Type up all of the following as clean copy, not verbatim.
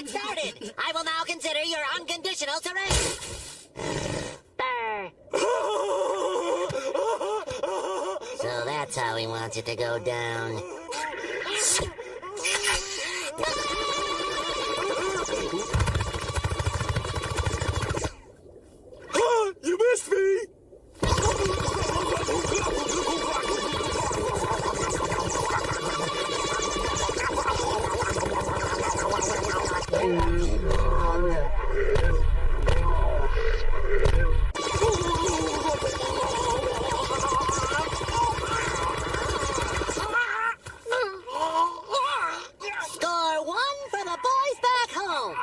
get started. I will now consider your unconditional surrender. So that's how he wants it to go down. You missed me! Score 1 for the boys back home.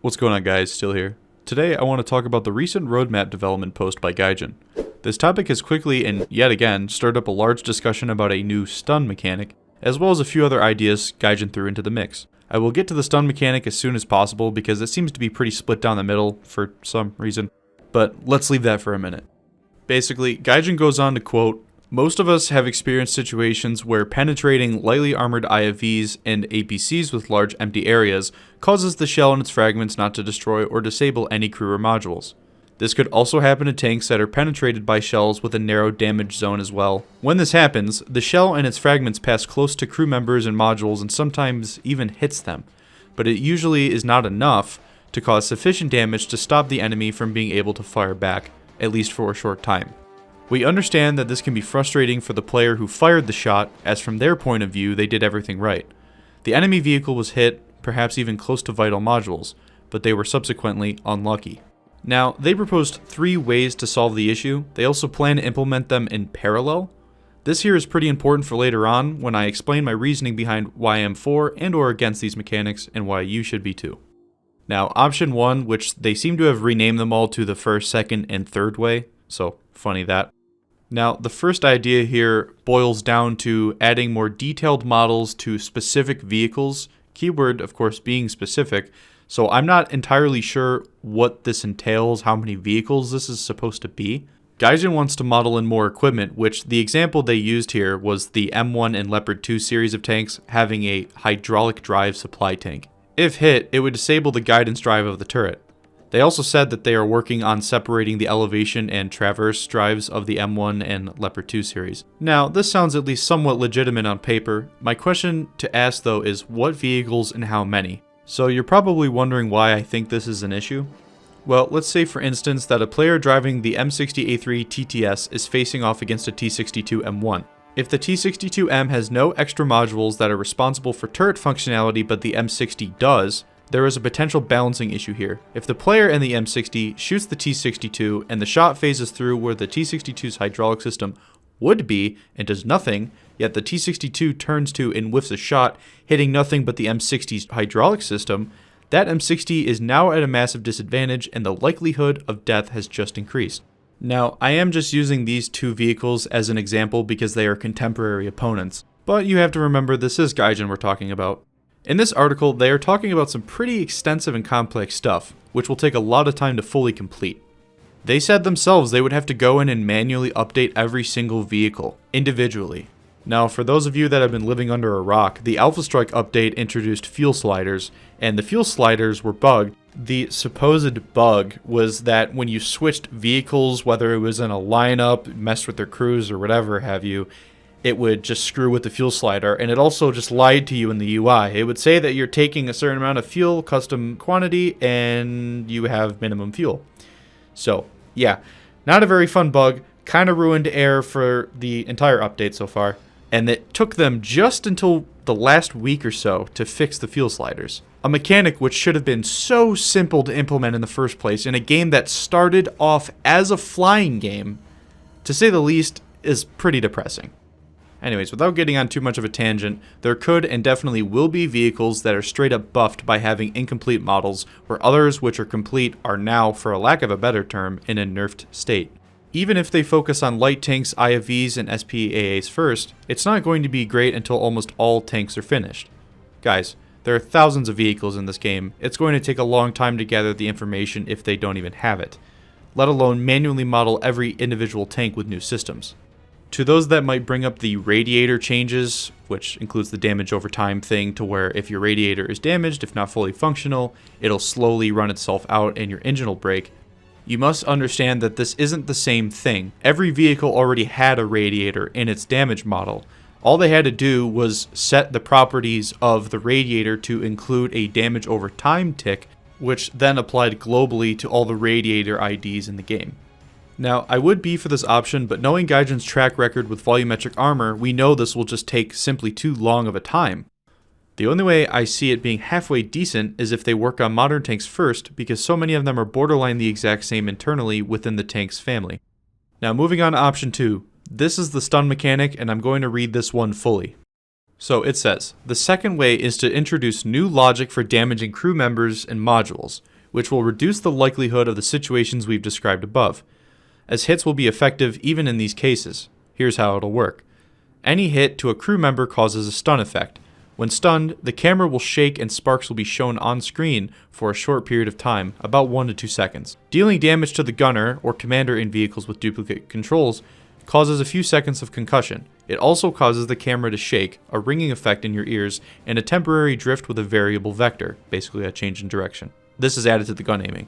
What's going on, guys? Still here. Today I want to talk about the recent roadmap development post by Gaijin. This topic has quickly and yet again stirred up a large discussion about a new stun mechanic, as well as a few other ideas Gaijin threw into the mix. I will get to the stun mechanic as soon as possible because it seems to be pretty split down the middle for some reason, but let's leave that for a minute. Basically, Gaijin goes on to quote, "Most of us have experienced situations where penetrating lightly armored IFVs and APCs with large empty areas causes the shell and its fragments not to destroy or disable any crew or modules. This could also happen to tanks that are penetrated by shells with a narrow damage zone as well. When this happens, the shell and its fragments pass close to crew members and modules and sometimes even hits them, but it usually is not enough to cause sufficient damage to stop the enemy from being able to fire back, at least for a short time. We understand that this can be frustrating for the player who fired the shot, as from their point of view they did everything right. The enemy vehicle was hit, perhaps even close to vital modules, but they were subsequently unlucky." Now, they proposed 3 ways to solve the issue. They also plan to implement them in parallel. This here is pretty important for later on when I explain my reasoning behind why I am for and or against these mechanics and why you should be too. Now, option 1, which they seem to have renamed them all to the first, second, and third way, so funny that. Now, the first idea here boils down to adding more detailed models to specific vehicles, keyword, of course, being specific, so I'm not entirely sure what this entails, how many vehicles this is supposed to be. Gaijin wants to model in more equipment, which the example they used here was the M1 and Leopard 2 series of tanks having a hydraulic drive supply tank. If hit, it would disable the guidance drive of the turret. They also said that they are working on separating the elevation and traverse drives of the M1 and Leopard 2 series. Now, this sounds at least somewhat legitimate on paper. My question to ask though is what vehicles and how many? So you're probably wondering why I think this is an issue. Well, let's say for instance that a player driving the M60A3 TTS is facing off against a T62 M1. If the T62M has no extra modules that are responsible for turret functionality but the M60 does, there is a potential balancing issue here. If the player in the M60 shoots the T62 and the shot phases through where the T62's hydraulic system would be and does nothing, yet the T62 turns to and whiffs a shot, hitting nothing but the M60's hydraulic system, that M60 is now at a massive disadvantage and the likelihood of death has just increased. Now, I am just using these 2 vehicles as an example because they are contemporary opponents, but you have to remember this is Gaijin we're talking about. In this article, they are talking about some pretty extensive and complex stuff, which will take a lot of time to fully complete. They said themselves they would have to go in and manually update every single vehicle, individually. Now, for those of you that have been living under a rock, the Alpha Strike update introduced fuel sliders, and the fuel sliders were bugged. The supposed bug was that when you switched vehicles, whether it was in a lineup, messed with their crews, or whatever have you, it would just screw with the fuel slider, and it also just lied to you in the UI. It would say that you're taking a certain amount of fuel, custom quantity, and you have minimum fuel. So, yeah, not a very fun bug, kind of ruined air for the entire update so far, and it took them just until the last week or so to fix the fuel sliders. A mechanic which should have been so simple to implement in the first place in a game that started off as a flying game, to say the least, is pretty depressing. Anyways, without getting on too much of a tangent, there could and definitely will be vehicles that are straight up buffed by having incomplete models, where others which are complete are now, for a lack of a better term, in a nerfed state. Even if they focus on light tanks, IFVs, and SPAAs first, it's not going to be great until almost all tanks are finished. Guys, there are thousands of vehicles in this game. It's going to take a long time to gather the information if they don't even have it, let alone manually model every individual tank with new systems. To those that might bring up the radiator changes, which includes the damage over time thing to where if your radiator is damaged, if not fully functional, it'll slowly run itself out and your engine will break. You must understand that this isn't the same thing. Every vehicle already had a radiator in its damage model. All they had to do was set the properties of the radiator to include a damage over time tick, which then applied globally to all the radiator IDs in the game. Now, I would be for this option, but knowing Gaijin's track record with volumetric armor, we know this will just take simply too long of a time. The only way I see it being halfway decent is if they work on modern tanks first, because so many of them are borderline the exact same internally within the tank's family. Now, moving on to option 2. This is the stun mechanic, and I'm going to read this one fully. So it says, the second way is to introduce new logic for damaging crew members and modules, which will reduce the likelihood of the situations we've described above, as hits will be effective even in these cases. Here's how it'll work. Any hit to a crew member causes a stun effect. When stunned, the camera will shake and sparks will be shown on screen for a short period of time, about 1 to 2 seconds. Dealing damage to the gunner or commander in vehicles with duplicate controls causes a few seconds of concussion. It also causes the camera to shake, a ringing effect in your ears, and a temporary drift with a variable vector, basically a change in direction. This is added to the gun aiming,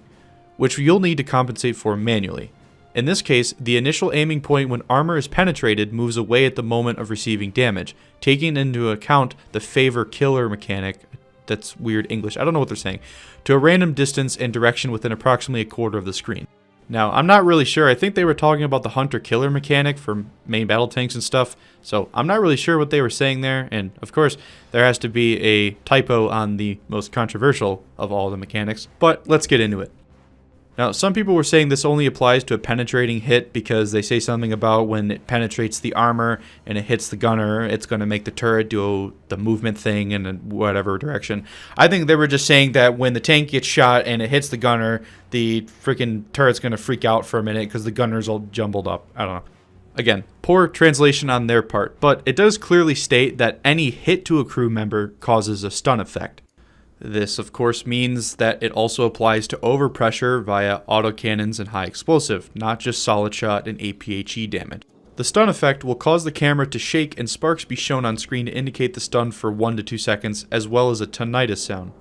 which you'll need to compensate for manually. In this case, the initial aiming point when armor is penetrated moves away at the moment of receiving damage, taking into account the favor killer mechanic, that's weird English, I don't know what they're saying, to a random distance and direction within approximately a quarter of the screen. Now, I'm not really sure, I think they were talking about the hunter-killer mechanic for main battle tanks and stuff, so I'm not really sure what they were saying there, and of course, there has to be a typo on the most controversial of all the mechanics, but let's get into it. Now, some people were saying this only applies to a penetrating hit because they say something about when it penetrates the armor and it hits the gunner, it's going to make the turret do the movement thing in whatever direction. I think they were just saying that when the tank gets shot and it hits the gunner, the freaking turret's going to freak out for a minute because the gunner's all jumbled up. I don't know. Again, poor translation on their part, but it does clearly state that any hit to a crew member causes a stun effect. This, of course, means that it also applies to overpressure via autocannons and high explosive, not just solid shot and APHE damage. The stun effect will cause the camera to shake and sparks be shown on screen to indicate the stun for 1 to 2 seconds, as well as a tinnitus sound.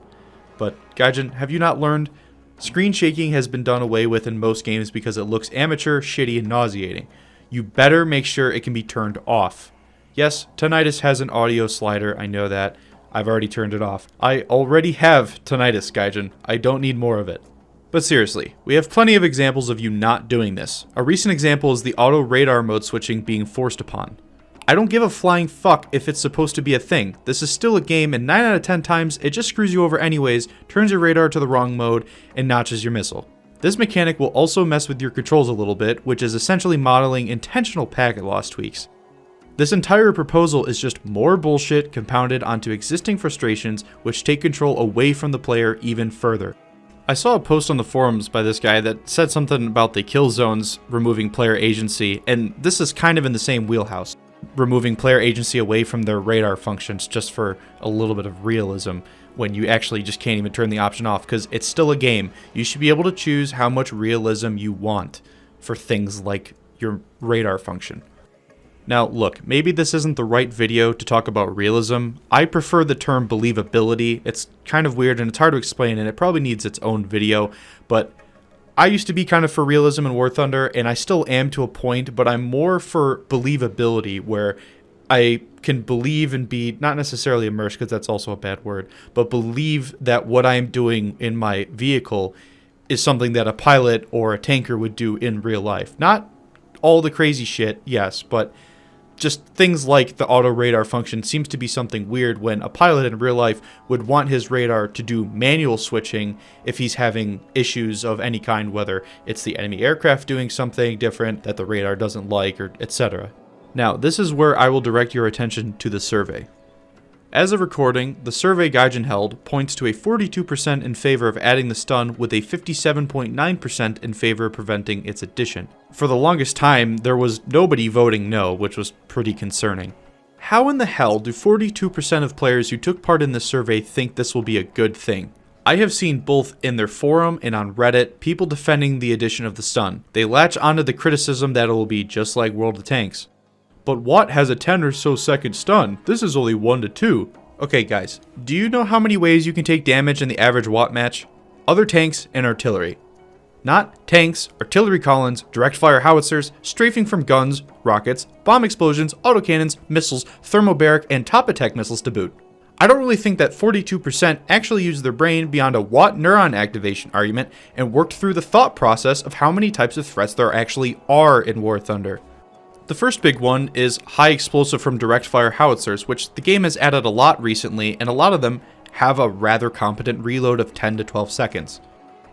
But, Gaijin, have you not learned? Screen shaking has been done away with in most games because it looks amateur, shitty, and nauseating. You better make sure it can be turned off. Yes, tinnitus has an audio slider, I know that. I've already turned it off. I already have tinnitus, Gaijin. I don't need more of it. But seriously, we have plenty of examples of you not doing this. A recent example is the auto radar mode switching being forced upon. I don't give a flying fuck if it's supposed to be a thing. This is still a game, and 9 out of 10 times, it just screws you over anyways, turns your radar to the wrong mode, and notches your missile. This mechanic will also mess with your controls a little bit, which is essentially modeling intentional packet loss tweaks. This entire proposal is just more bullshit compounded onto existing frustrations which take control away from the player even further. I saw a post on the forums by this guy that said something about the kill zones removing player agency, and this is kind of in the same wheelhouse. Removing player agency away from their radar functions just for a little bit of realism when you actually just can't even turn the option off because it's still a game. You should be able to choose how much realism you want for things like your radar function. Now, look, maybe this isn't the right video to talk about realism. I prefer the term believability. It's kind of weird and it's hard to explain, and it probably needs its own video, but I used to be kind of for realism in War Thunder, and I still am to a point, but I'm more for believability, where I can believe and be, not necessarily immersed, because that's also a bad word, but believe that what I'm doing in my vehicle is something that a pilot or a tanker would do in real life. Not all the crazy shit, yes, but just things like the auto radar function seems to be something weird when a pilot in real life would want his radar to do manual switching if he's having issues of any kind, whether it's the enemy aircraft doing something different that the radar doesn't like, or etc. Now, this is where I will direct your attention to the survey. As of recording, the survey Gaijin held points to a 42% in favor of adding the stun with a 57.9% in favor of preventing its addition. For the longest time, there was nobody voting no, which was pretty concerning. How in the hell do 42% of players who took part in this survey think this will be a good thing? I have seen both in their forum and on Reddit people defending the addition of the stun. They latch onto the criticism that it will be just like World of Tanks. But Watt has a 10 or so second stun. This is only 1 to 2. Okay guys, do you know how many ways you can take damage in the average Watt match? Other tanks and artillery. Not tanks, artillery columns, direct fire howitzers, strafing from guns, rockets, bomb explosions, autocannons, missiles, thermobaric, and top attack missiles to boot. I don't really think that 42% actually used their brain beyond a Watt neuron activation argument and worked through the thought process of how many types of threats there actually are in War Thunder. The first big one is high explosive from direct fire howitzers, which the game has added a lot recently, and a lot of them have a rather competent reload of 10 to 12 seconds.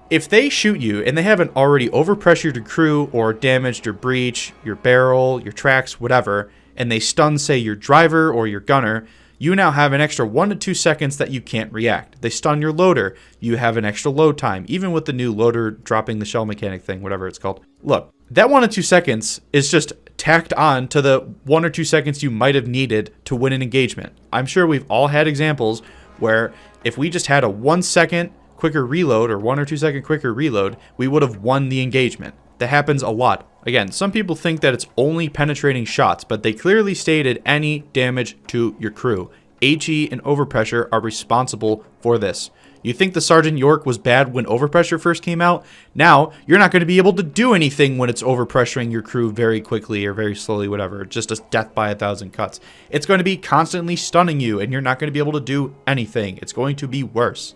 If they shoot you and they haven't already overpressured your crew or damaged your breech, your barrel, your tracks, whatever, and they stun, say, your driver or your gunner, you now have an extra 1 to 2 seconds that you can't react. They stun your loader, you have an extra load time, even with the new loader dropping the shell mechanic thing, whatever it's called. Look, that 1 to 2 seconds is just tacked on to the 1 or 2 seconds you might have needed to win an engagement. I'm sure we've all had examples where if we just had a 1 second quicker reload or 1 or 2 second quicker reload, we would have won the engagement. That happens a lot. Again, some people think that it's only penetrating shots, but they clearly stated any damage to your crew. HE and overpressure are responsible for this. You think the Sergeant York was bad when overpressure first came out? Now, you're not going to be able to do anything when it's overpressuring your crew very quickly or very slowly, whatever. Just a death by 1,000 cuts. It's going to be constantly stunning you, and you're not going to be able to do anything. It's going to be worse.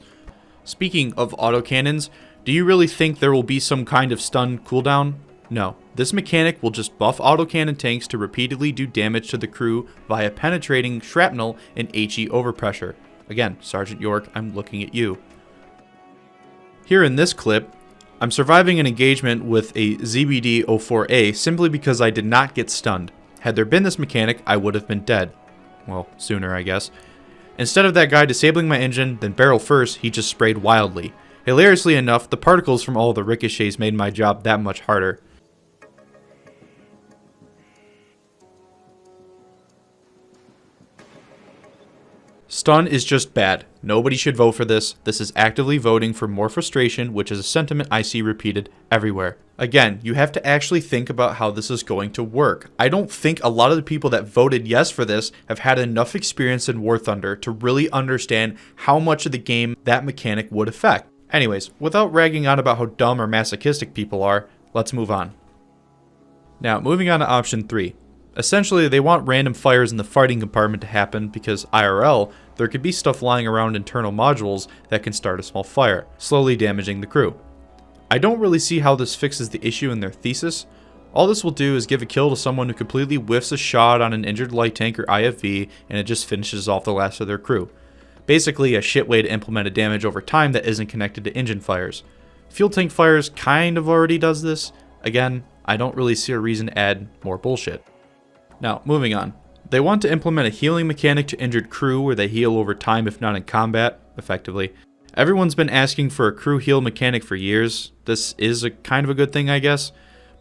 Speaking of autocannons, do you really think there will be some kind of stun cooldown? No. This mechanic will just buff autocannon tanks to repeatedly do damage to the crew via penetrating shrapnel and HE overpressure. Again, Sergeant York, I'm looking at you. Here in this clip, I'm surviving an engagement with a ZBD-04A simply because I did not get stunned. Had there been this mechanic, I would have been dead. Well, sooner, I guess. Instead of that guy disabling my engine, then barrel first, he just sprayed wildly. Hilariously enough, the particles from all the ricochets made my job that much harder. Stun is just bad. Nobody should vote for this. This is actively voting for more frustration, which is a sentiment I see repeated everywhere. Again, you have to actually think about how this is going to work. I don't think a lot of the people that voted yes for this have had enough experience in War Thunder to really understand how much of the game that mechanic would affect. Anyways, without ragging on about how dumb or masochistic people are, let's move on. Now, moving on to option 3. Essentially, they want random fires in the fighting compartment to happen because IRL, there could be stuff lying around internal modules that can start a small fire, slowly damaging the crew. I don't really see how this fixes the issue in their thesis. All this will do is give a kill to someone who completely whiffs a shot on an injured light tank or IFV, and it just finishes off the last of their crew. Basically a shit way to implement a damage over time that isn't connected to engine fires. Fuel tank fires kind of already does this. Again, I don't really see a reason to add more bullshit. Now, moving on. They want to implement a healing mechanic to injured crew where they heal over time if not in combat, effectively. Everyone's been asking for a crew heal mechanic for years. This is a kind of a good thing, I guess,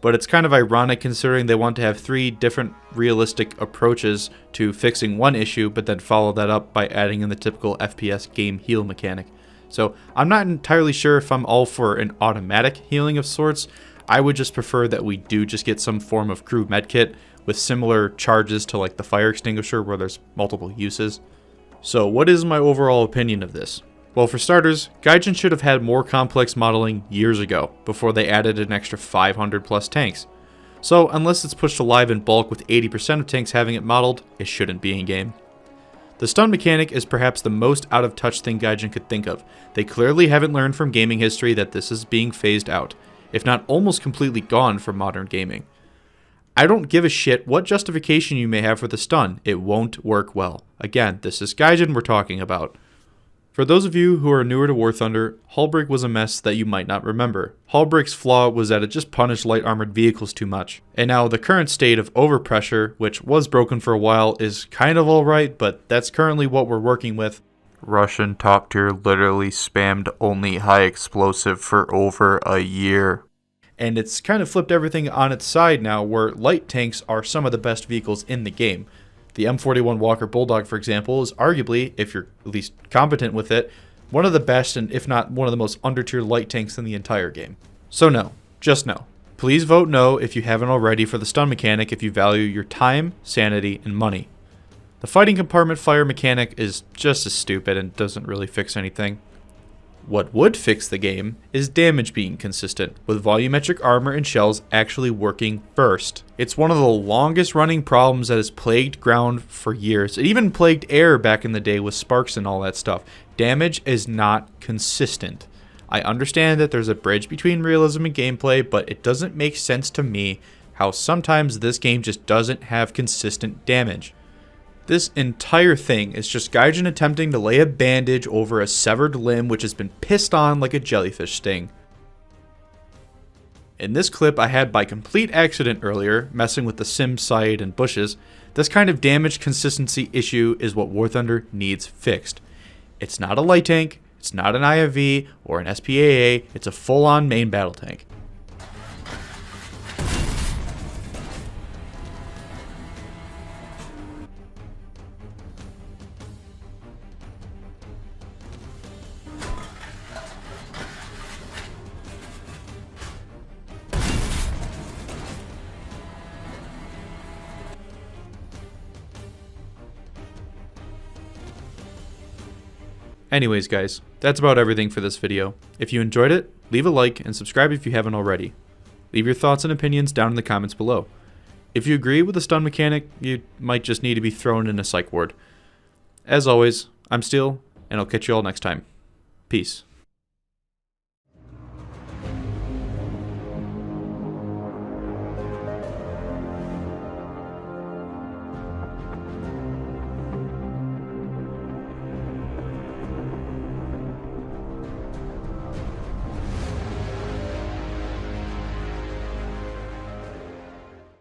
but it's kind of ironic considering they want to have 3 different realistic approaches to fixing one issue, but then follow that up by adding in the typical FPS game heal mechanic. So I'm not entirely sure if I'm all for an automatic healing of sorts. I would just prefer that we do just get some form of crew medkit with similar charges to like the fire extinguisher where there's multiple uses. So what is my overall opinion of this? Well, for starters, Gaijin should have had more complex modeling years ago, before they added an extra 500 plus tanks. So unless it's pushed to live in bulk with 80% of tanks having it modeled, it shouldn't be in game. The stun mechanic is perhaps the most out of touch thing Gaijin could think of. They clearly haven't learned from gaming history that this is being phased out, if not almost completely gone from modern gaming. I don't give a shit what justification you may have for the stun, it won't work well. Again, this is Gaijin we're talking about. For those of you who are newer to War Thunder, Hullbreak was a mess that you might not remember. Hullbreak's flaw was that it just punished light armored vehicles too much. And now the current state of overpressure, which was broken for a while, is kind of alright, but that's currently what we're working with. Russian top tier literally spammed only high explosive for over a year. And it's kind of flipped everything on its side now, where light tanks are some of the best vehicles in the game. The M41 Walker Bulldog, for example, is arguably, if you're at least competent with it, one of the best and if not one of the most under-tier light tanks in the entire game. So no, just no. Please vote no if you haven't already for the stun mechanic if you value your time, sanity, and money. The fighting compartment fire mechanic is just as stupid and doesn't really fix anything. What would fix the game is damage being consistent, with volumetric armor and shells actually working first. It's one of the longest running problems that has plagued ground for years. It even plagued air back in the day with sparks and all that stuff. Damage is not consistent. I understand that there's a bridge between realism and gameplay, but it doesn't make sense to me how sometimes this game just doesn't have consistent damage. This entire thing is just Gaijin attempting to lay a bandage over a severed limb which has been pissed on like a jellyfish sting. In this clip I had by complete accident earlier, messing with the sim sight and bushes. This kind of damage consistency issue is what War Thunder needs fixed. It's not a light tank, it's not an IFV or an SPAA, it's a full-on main battle tank. Anyways guys, that's about everything for this video. If you enjoyed it, leave a like and subscribe if you haven't already. Leave your thoughts and opinions down in the comments below. If you agree with the stun mechanic, you might just need to be thrown in a psych ward. As always, I'm Steel, and I'll catch you all next time. Peace.